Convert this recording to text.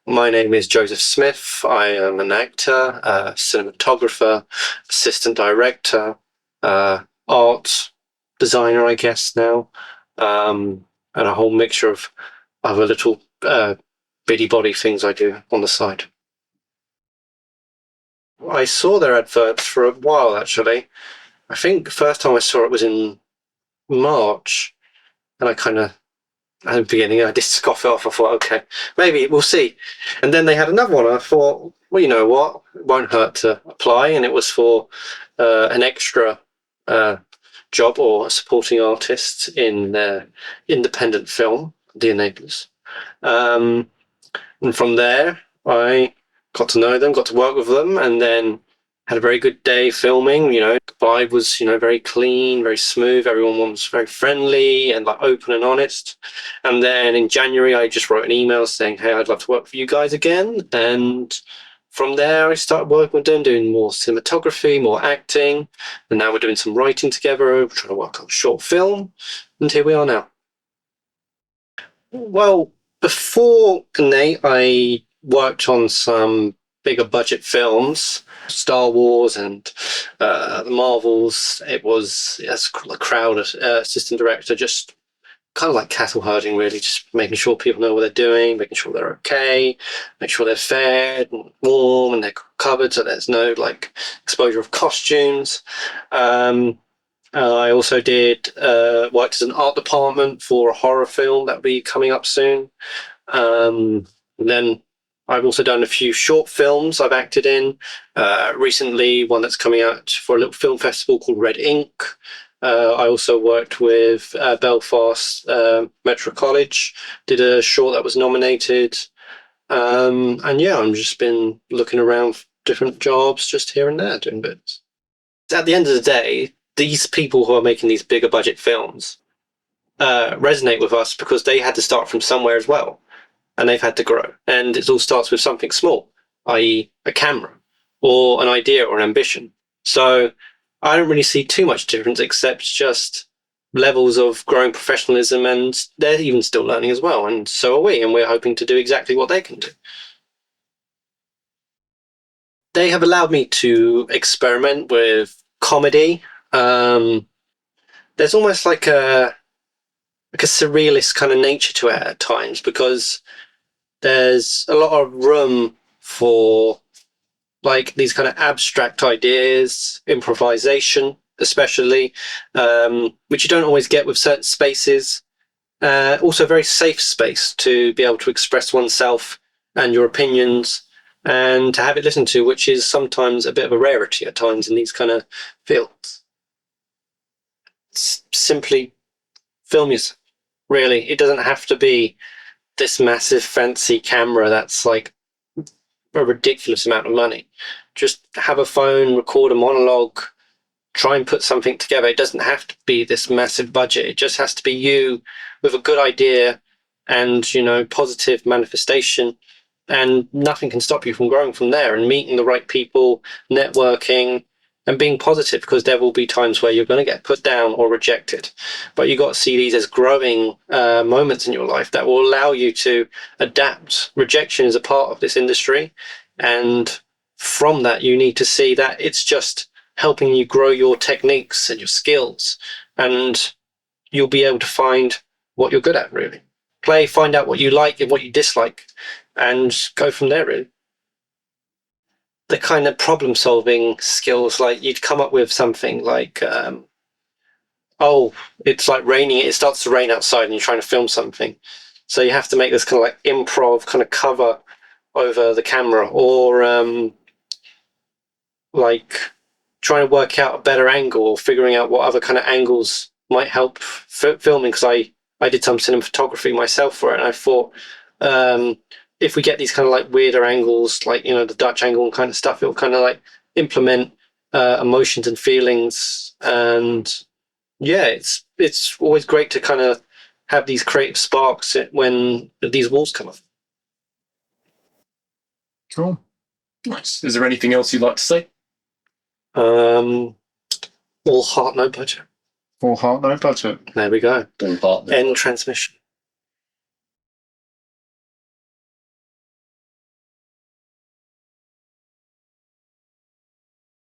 My name is Joseph Smith. I am an actor, cinematographer, assistant director, art designer, I guess now, and a whole mixture of other little bitty body things I do on the side. I saw their adverts for a while, actually. I think the first time I saw it was in March, and I kind of at the beginning, I did scoff it off. I thought, okay, maybe we'll see. And then they had another one. I thought, well, you know what? It won't hurt to apply. And it was for an extra job or a supporting artist in their independent film, The Enablers. And from there, I got to know them, got to work with them, and then had a very good day filming. The vibe was, very clean, very smooth. Everyone was very friendly and like open and honest. And then in January, I just wrote an email saying, "Hey, I'd love to work for you guys again." And from there, I started working with them, doing more cinematography, more acting. And now we're doing some writing together. We're trying to work on a short film. And here we are now. Well, before Nate, I worked on some bigger budget films, Star Wars and the Marvels. It was as a crowd assistant director, just kind of like cattle herding, really, just making sure people know what they're doing, making sure they're okay, make sure they're fed and warm and they're covered so there's no like exposure of costumes. I also did worked as an art department for a horror film that will be coming up soon. And then I've also done a few short films I've acted in. Recently, one that's coming out for a little film festival called Red Ink. I also worked with Belfast Metro College, did a short that was nominated. And yeah, I've just been looking around for different jobs just here and there, doing bits. At the end of the day, these people who are making these bigger budget films resonate with us because they had to start from somewhere as well. And they've had to grow. And it all starts with something small, i.e. a camera or an idea or an ambition. So I don't really see too much difference except just levels of growing professionalism, and they're even still learning as well. And so are we, and we're hoping to do exactly what they can do. They have allowed me to experiment with comedy. There's almost like a surrealist kind of nature to it at times because there's a lot of room for like these kind of abstract ideas, improvisation, especially, which you don't always get with certain spaces. Also, a very safe space to be able to express oneself and your opinions and to have it listened to, which is sometimes a bit of a rarity at times in these kind of fields. Simply film yourself, really. It doesn't have to be this massive fancy camera that's like a ridiculous amount of money. Just have a phone, record a monologue, try and put something together. It doesn't have to be this massive budget. It just has to be you with a good idea and, positive manifestation, and nothing can stop you from growing from there and meeting the right people, networking, and being positive, because there will be times where you're going to get put down or rejected. But you got to see these as growing moments in your life that will allow you to adapt. Rejection is a part of this industry. And from that, you need to see that it's just helping you grow your techniques and your skills. And you'll be able to find what you're good at, really. Find out what you like and what you dislike, and go from there, really. The kind of problem solving skills, like you'd come up with something like, it's like raining, it starts to rain outside and you're trying to film something. So you have to make this kind of like improv kind of cover over the camera, or like trying to work out a better angle or figuring out what other kind of angles might help filming. Because I did some cinematography myself for it, and I thought, if we get these kind of like weirder angles, like, the Dutch angle and kind of stuff, it'll kind of like implement emotions and feelings. And yeah, it's always great to kind of have these creative sparks when these walls come up. Cool. Nice. Is there anything else you'd like to say? All heart, no budget. All heart, no budget. There we go. All heart, no End transmission.